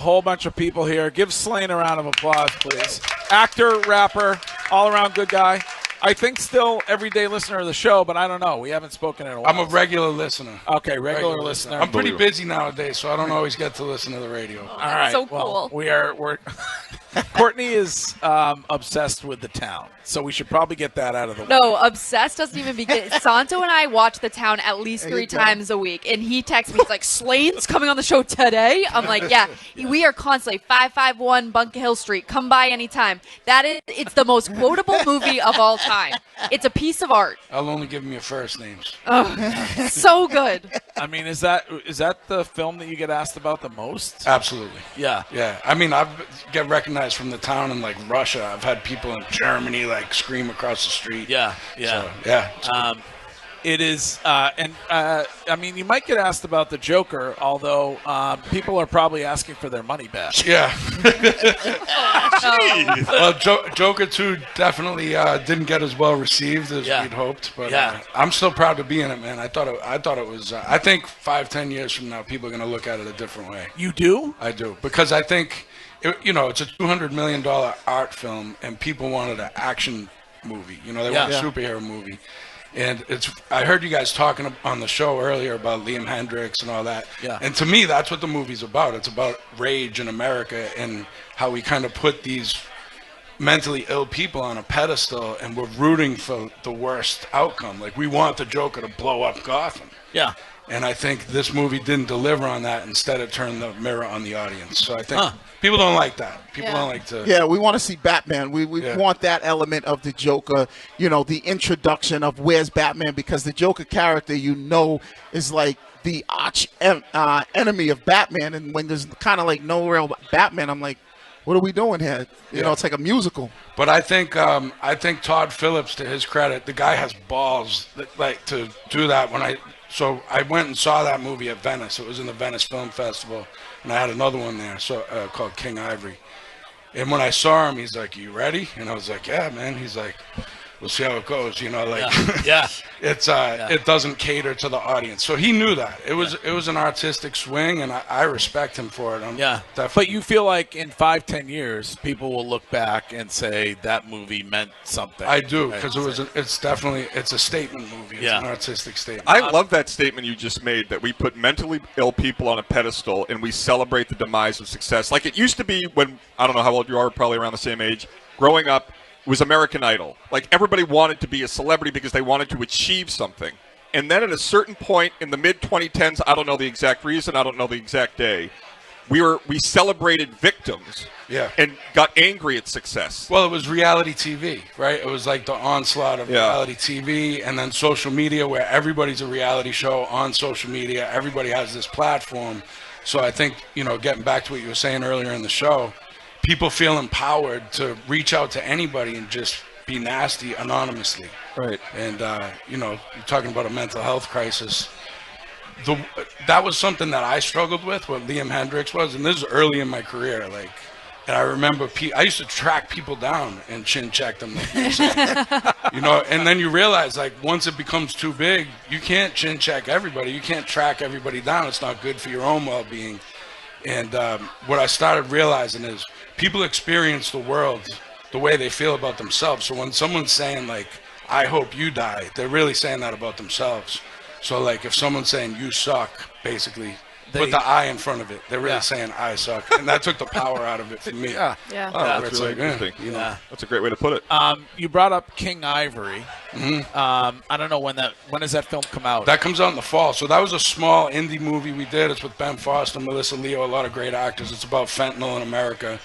whole bunch of people here. Give Slaine a round of applause, please. Actor, rapper, all-around good guy. I think still everyday listener of the show, but I don't know. We haven't spoken in a while. I'm a regular listener. Okay, regular listener. I'm pretty busy nowadays, so I don't always get to listen to the radio. Oh, all right. so cool. Well, we're Courtney is obsessed with the town, so we should probably get that out of the way. No, obsessed doesn't even begin. Santo and I watch the town at least 3 times a week, and he texts me, he's like, Slaine's coming on the show today? I'm like, yeah, we are constantly 551 Bunker Hill Street. Come by anytime. It's the most quotable movie of all time. It's a piece of art. I'll only give them your first names. Oh, so good. I mean, is that the film that you get asked about the most? Absolutely. Yeah. Yeah. I mean, I get recognized from the town in like Russia. I've had people in Germany like scream across the street. Yeah. So, yeah. It is, I mean, you might get asked about the Joker, although people are probably asking for their money back. Yeah. Well, Joker 2 definitely didn't get as well received as we'd hoped, but I'm still proud to be in it, man. I thought it was. I think 5-10 years from now, people are going to look at it a different way. You do? I do, because I think it's a $200 million art film, and people wanted an action movie. They want a superhero movie. And I heard you guys talking on the show earlier about Liam Hendricks and all that. Yeah. And to me, that's what the movie's about. It's about rage in America and how we kind of put these mentally ill people on a pedestal, and we're rooting for the worst outcome. Like, we want the Joker to blow up Gotham. Yeah. And I think this movie didn't deliver on that. Instead, it turned the mirror on the audience. So I think people don't like that. People don't like to. Yeah, we want to see Batman. We want that element of the Joker, the introduction of where's Batman, because the Joker character, is like the arch enemy of Batman. And when there's kind of like no real Batman, I'm like, what are we doing here? It's like a musical. But I think Todd Phillips, to his credit, the guy has balls to do that. So I went and saw that movie at Venice. It was in the Venice Film Festival, and I had another one there called King Ivory. And when I saw him, he's like, "You ready?" And I was like, "Yeah, man." He's like, "We'll see how it goes." It doesn't cater to the audience. So he knew that. It was an artistic swing, and I respect him for it. But you feel like in 5-10 years, people will look back and say that movie meant something. I do, because it's a statement movie. It's an artistic statement. I love that statement you just made, that we put mentally ill people on a pedestal and we celebrate the demise of success. Like it used to be when, I don't know how old you are, probably around the same age, growing up, was American Idol. Like everybody wanted to be a celebrity because they wanted to achieve something. And then at a certain point in the mid-2010s, I don't know the exact reason, I don't know the exact day, we celebrated victims and got angry at success. Well, it was reality TV, right? It was like the onslaught of reality TV, and then social media, where everybody's a reality show on social media. Everybody has this platform. So I think, getting back to what you were saying earlier in the show, people feel empowered to reach out to anybody and just be nasty anonymously. Right. And, you're talking about a mental health crisis. That was something that I struggled with, what Liam Hendricks was, and this is early in my career. And I remember I used to track people down and chin check them. And then you realize, once it becomes too big, you can't chin check everybody. You can't track everybody down. It's not good for your own well-being. And what I started realizing is people experience the world the way they feel about themselves. So when someone's saying, I hope you die, they're really saying that about themselves. So, if someone's saying, you suck, basically, put the I in front of it. They're really saying, I suck. And that took the power out of it for me. Oh, that's really interesting. That's a great way to put it. You brought up King Ivory. Mm-hmm. I don't know when does that film come out? That comes out in the fall. So that was a small indie movie we did. It's with Ben Foster, Melissa Leo, a lot of great actors. It's about fentanyl in America.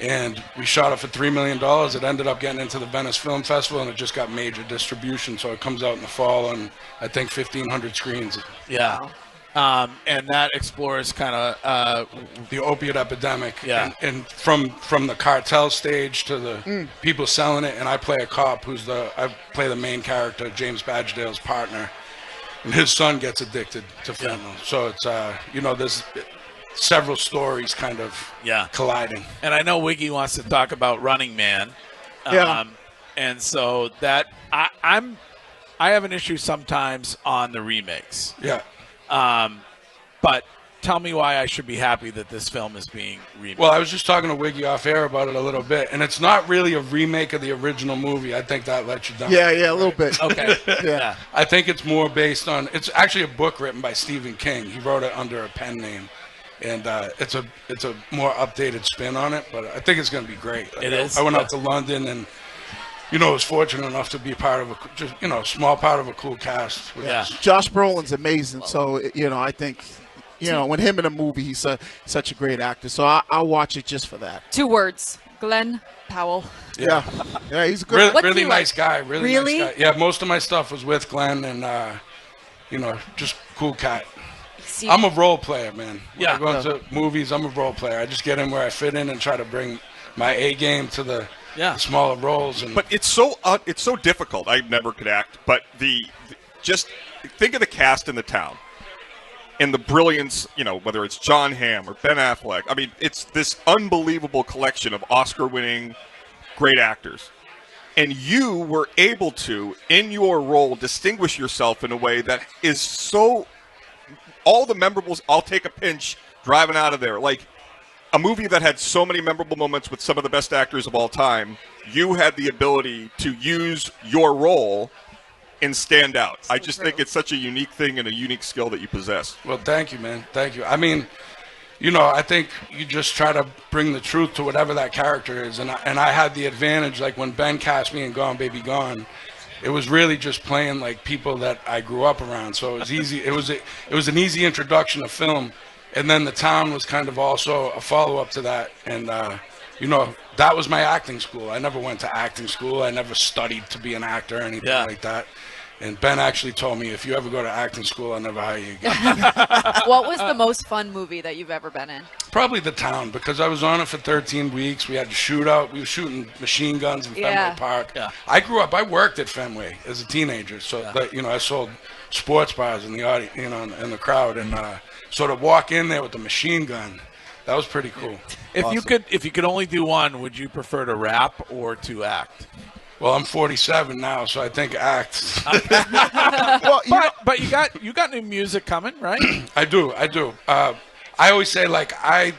And we shot it for $3 million. It ended up getting into the Venice Film Festival, and it just got major distribution. So it comes out in the fall on, I think, 1,500 screens. Yeah. And that explores kind of the opiate epidemic. Yeah. And from the cartel stage to the people selling it. And I play a cop I play the main character, James Badgedale's partner. And his son gets addicted to fentanyl. Yeah. So it's, there's several stories kind of colliding. And I know Wiggy wants to talk about Running Man. And so that I have an issue sometimes on the remakes. Yeah. But tell me why I should be happy that this film is being remade. Well, I was just talking to Wiggy off air about it a little bit, and it's not really a remake of the original movie. I think that let you down. Yeah, a little bit. Okay. Yeah. I think it's more based on. It's actually a book written by Stephen King. He wrote it under a pen name, and it's a more updated spin on it. But I think it's going to be great. It is. I went out to London and. Was fortunate enough to be part of a small part of a cool cast. Yeah. Josh Brolin's amazing. So, I think, when him in a movie, he's such a great actor. So I'll watch it just for that. 2 words. Glenn Powell. Yeah, he's a good. Really nice guy. Really? Nice guy. Yeah, most of my stuff was with Glenn, and just cool cat. See, I'm a role player, man. When Yeah. I go into movies, I'm a role player. I just get in where I fit in and try to bring my A game to the smaller roles. But it's so difficult. I never could act. But just think of the cast in the town and the brilliance. Whether it's John Hamm or Ben Affleck. I mean, it's this unbelievable collection of Oscar-winning great actors, and you were able to, in your role, distinguish yourself in a way that is so. All the memorables. I'll take a pinch driving out of there, like. A movie that had so many memorable moments with some of the best actors of all time, you had the ability to use your role and stand out. I just think it's such a unique thing and a unique skill that you possess. Well, thank you, man. Thank you. I mean, I think you just try to bring the truth to whatever that character is. And I had the advantage, like when Ben cast me in Gone Baby Gone, it was really just playing like people that I grew up around. So it was easy. It was an easy introduction to film. And then the town was kind of also a follow-up to that. And, that was my acting school. I never went to acting school. I never studied to be an actor or anything like that. And Ben actually told me, if you ever go to acting school, I'll never hire you again. what was the most fun movie that you've ever been in? Probably The Town, because I was on it for 13 weeks. We had to shoot out. We were shooting machine guns in Fenway Park. Yeah. I worked at Fenway as a teenager. So, I sold sports bars in the audience, in the crowd. And so to walk in there with the machine gun, that was pretty cool. If you could only do one, would you prefer to rap or to act? Well, I'm 47 now, so I think act. Well, But you got new music coming, right? I do. I always say, like, I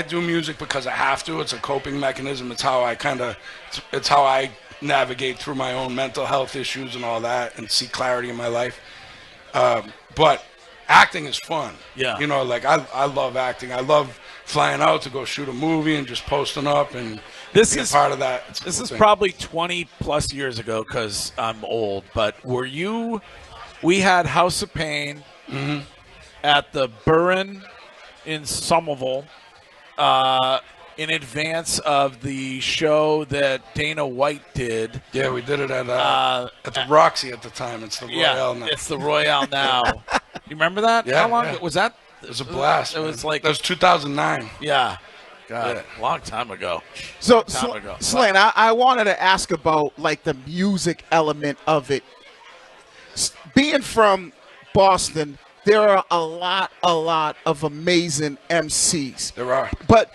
do music because I have to. It's a coping mechanism. It's how I navigate through my own mental health issues and all that and see clarity in my life. But acting is fun. Yeah. I love acting. I love flying out to go shoot a movie and just posting up and This being is part of that. This is probably 20 plus years ago because I'm old. But we had House of Pain at the Burren in Somerville in advance of the show that Dana White did. Yeah, we did it at the Roxy at the time. It's the Royale now. It's the Royale now. You remember that? Yeah. How long was that? It was a blast. It was like that was 2009. Yeah. God, long time ago. So, Slaine, I wanted to ask about like the music element of it. Being from Boston, there are a lot of amazing MCs. There are. But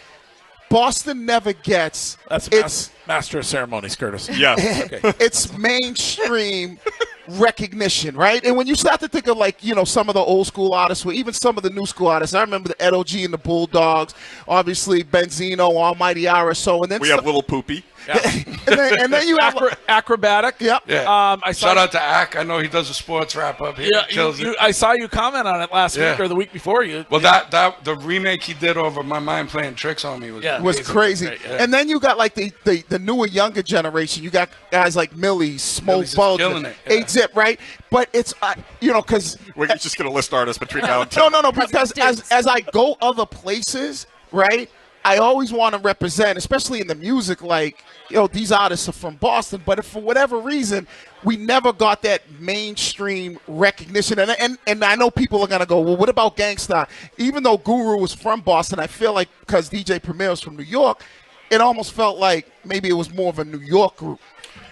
Boston never gets That's Master of Ceremonies, Curtis. Yes. Okay. it's mainstream recognition, right? And when you start to think of like, some of the old school artists or even some of the new school artists, I remember the Edo G and the Bulldogs, obviously Benzino, Almighty RSO, and then We have Little Poopy. Yeah. and then you have Acrobatic. Yep. Yeah. I saw Shout out to Ack. I know he does a sports wrap up. He kills it. I saw you comment on it last week or the week before. Well, that the remake he did over My Mind Playing Tricks on Me was was crazy. Great, yeah. And then you got like the newer, younger generation. You got guys like Millie, Smoke Millie's just killing Bulger, it, yeah. 8-Zip, right? But it's because We're just going to list artists between now and 10. no, because as I go other places, right? I always want to represent, especially in the music, like, these artists are from Boston, but if for whatever reason, we never got that mainstream recognition. And I know people are going to go, well, what about Gangsta? Even though Guru was from Boston, I feel like because DJ Premier was from New York, it almost felt like maybe it was more of a New York group.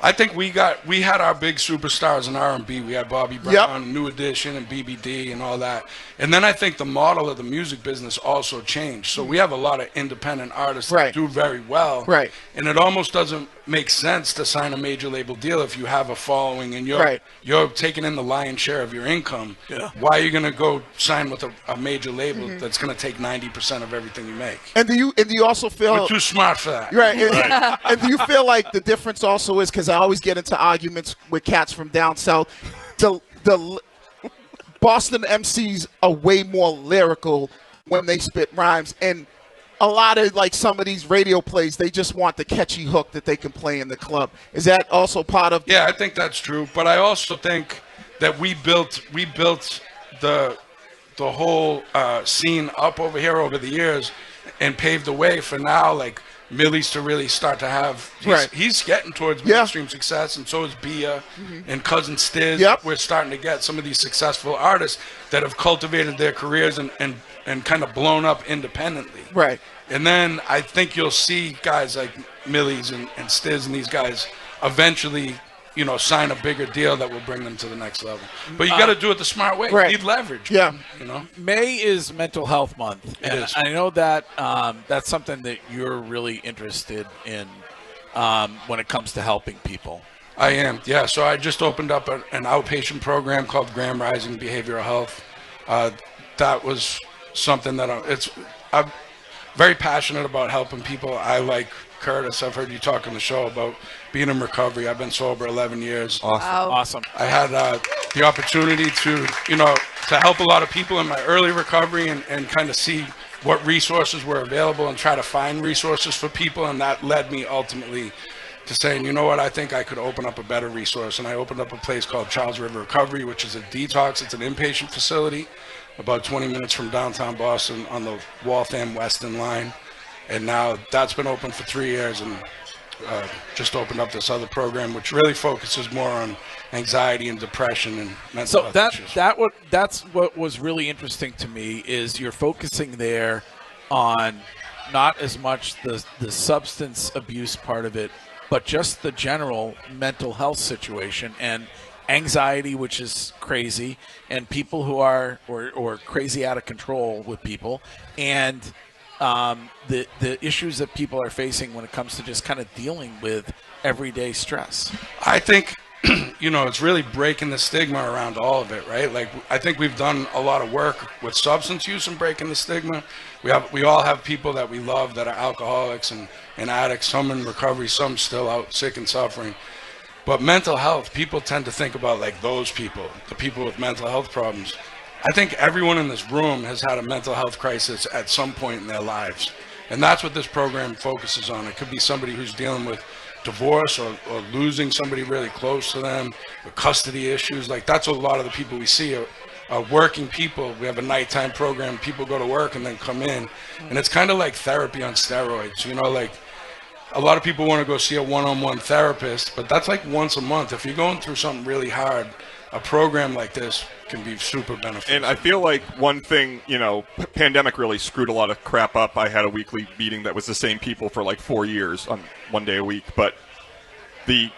I think we had our big superstars in R&B. We had Bobby Brown, New Edition, and BBD, and all that. And then I think the model of the music business also changed. So we have a lot of independent artists that do very well. Right. And it almost doesn't make sense to sign a major label deal if you have a following and you're taking in the lion's share of your income. Yeah. Why are you going to go sign with a major label that's going to take 90% of everything you make? And do you also feel we're too smart for that? Right. And do you feel like the difference also is, because I always get into arguments with cats from down south, the Boston MCs are way more lyrical when they spit rhymes, and a lot of like some of these radio plays, they just want the catchy hook that they can play in the club. Is that also part of? Yeah, I think that's true. But I also think that we built the whole scene up over here over the years and paved the way for now, like Millie's to really start to have. He's getting towards mainstream success, and so is Bia and Cousin Stiz. Yep. We're starting to get some of these successful artists that have cultivated their careers and kind of blown up independently. Right. And then I think you'll see guys like Millie's and Stiz and these guys eventually, sign a bigger deal that will bring them to the next level. But you got to do it the smart way. Right. You need leverage. Yeah. May is Mental Health Month. It is. I know that that's something that you're really interested in when it comes to helping people. I am, yeah. So I just opened up an outpatient program called Graham Rising Behavioral Health. That was something that I'm very passionate about helping people. I like Curtis. I've heard you talk on the show about being in recovery. I've been sober 11 years. Awesome. I had the opportunity to help a lot of people in my early recovery and kind of see what resources were available and try to find resources for people. And that led me ultimately to saying, you know what, I think I could open up a better resource. And I opened up a place called Charles River Recovery, which is a detox. It's an inpatient facility about 20 minutes from downtown Boston on the Waltham-Weston line. And now that's been open for 3 years, and just opened up this other program, which really focuses more on anxiety and depression and mental health issues. That's what was really interesting to me is you're focusing there on not as much the substance abuse part of it, but just the general mental health situation and anxiety, which is crazy, and people who are or crazy out of control with people, and the issues that people are facing when it comes to just kind of dealing with everyday stress. I think, it's really breaking the stigma around all of it, right? Like, I think we've done a lot of work with substance use and breaking the stigma. We all have people that we love that are alcoholics and addicts, some in recovery, some still out sick and suffering. But mental health, people tend to think about like those people, the people with mental health problems. I think everyone in this room has had a mental health crisis at some point in their lives. And that's what this program focuses on. It could be somebody who's dealing with divorce or losing somebody really close to them, or custody issues. Like, that's a lot of the people we see are working people. We have a nighttime program. People go to work and then come in. And it's kind of like therapy on steroids. Like a lot of people want to go see a one-on-one therapist, but that's like once a month. If you're going through something really hard, a program like this can be super beneficial. And I feel like one thing, pandemic really screwed a lot of crap up. I had a weekly meeting that was the same people for like 4 years on 1 day a week. But the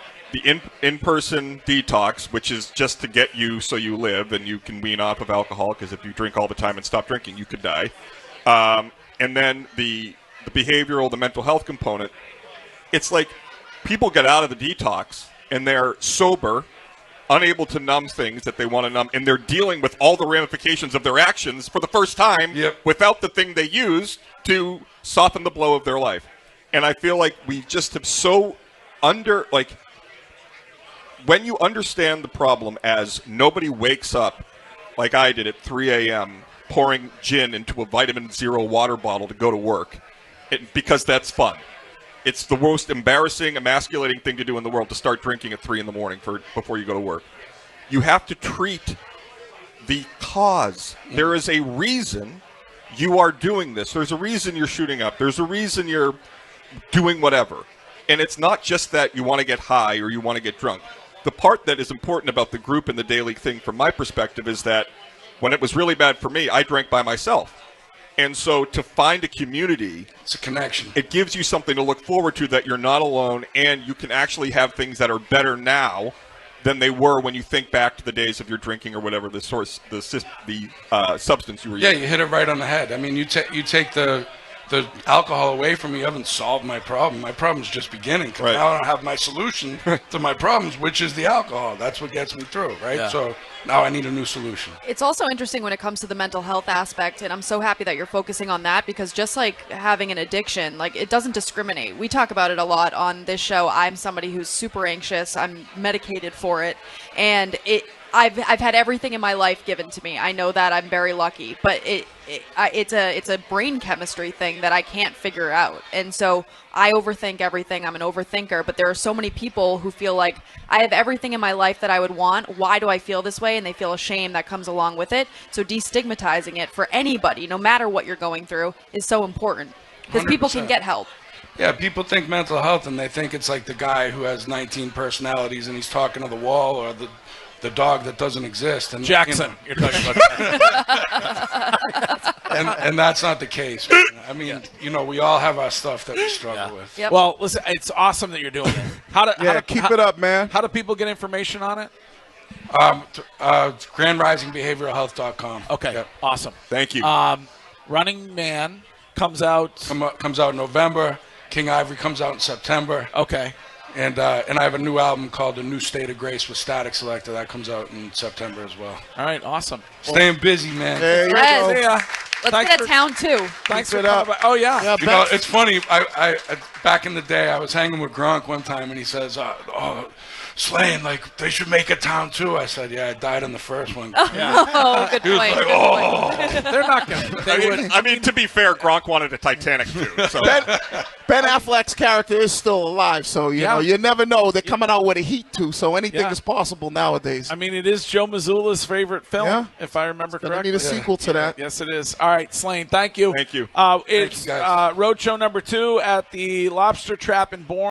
in-person detox, which is just to get you so you live and you can wean off of alcohol, because if you drink all the time and stop drinking, you could die. And then the behavioral, the mental health component, it's like people get out of the detox and they're sober, unable to numb things that they want to numb, and they're dealing with all the ramifications of their actions for the first time without the thing they used to soften the blow of their life. And I feel like we just have when you understand the problem as nobody wakes up like I did at 3 a.m. pouring gin into a vitamin zero water bottle to go to work, because that's fun. It's the most embarrassing, emasculating thing to do in the world to start drinking at 3 in the morning before you go to work. You have to treat the cause. There is a reason you are doing this. There's a reason you're shooting up. There's a reason you're doing whatever. And it's not just that you want to get high or you want to get drunk. The part that is important about the group and the daily thing from my perspective is that when it was really bad for me, I drank by myself. And so to find a community, It's a connection. it gives you something to look forward to, that you're not alone, and you can actually have things that are better now than they were when you think back to the days of your drinking or whatever the source, the substance you were Yeah, using. you hit it right on the head. I mean, you take the alcohol away from me, you haven't solved my problem. My problem's just beginning. 'Cause Right. now I don't have my solution to my problems, which is the alcohol. That's what gets me through, right? Yeah. So now I need a new solution. It's also interesting when it comes to the mental health aspect, and I'm so happy that you're focusing on that, because just like having an addiction, like, it doesn't discriminate. We talk about it a lot on this show. I'm somebody who's super anxious. I'm medicated for it, and I've had everything in my life given to me. I know that I'm very lucky, but it's a brain chemistry thing that I can't figure out. And so I overthink everything. I'm an overthinker, but there are so many people who feel like I have everything in my life that I would want. Why do I feel this way? And they feel a shame that comes along with it. So destigmatizing it for anybody, no matter what you're going through, is so important, because people can 100%. get help. Yeah, people think mental health and they think it's like the guy who has 19 personalities and he's talking to the wall, or the dog that doesn't exist. And Jackson, you you're talking about. and that's not the case. I mean, we all have our stuff that we struggle with. Yep. Well, listen, it's awesome that you're doing it. Keep it up, man. How do people get information on it? GrandRisingBehavioralHealth.com. Okay, Yep. awesome. Thank you. Running Man comes out. Comes out in November. King Ivory comes out in September. Okay. And I have a new album called A New State of Grace with Static Selector that comes out in September as well. All right, awesome. Staying busy, man. There you Yes. go. Yeah. Let's Thanks get for- a town too. Thanks Keep for it coming up. by. Oh, yeah. Yeah, You know, it's funny. I back in the day, I was hanging with Gronk one time, and he says, "Oh, Slaine, like they should make a town too." I said, "Yeah, I died in the first one." Oh, good He was point. like, good point. They're not going to. They would. I mean, to be fair, Gronk wanted a Titanic too. So. Ben Affleck's character is still alive, so you Yeah. know you never know. They're coming out with a heat too, so anything Yeah. is possible nowadays. I mean, it is Joe Mazzulla's favorite film, Yeah. if I remember Gonna correctly. need a sequel to that. Yes, it is. All right, Slaine, thank you. Thank you. It's you, guys. Roadshow number 2 at the Lobster Trap in Bourne.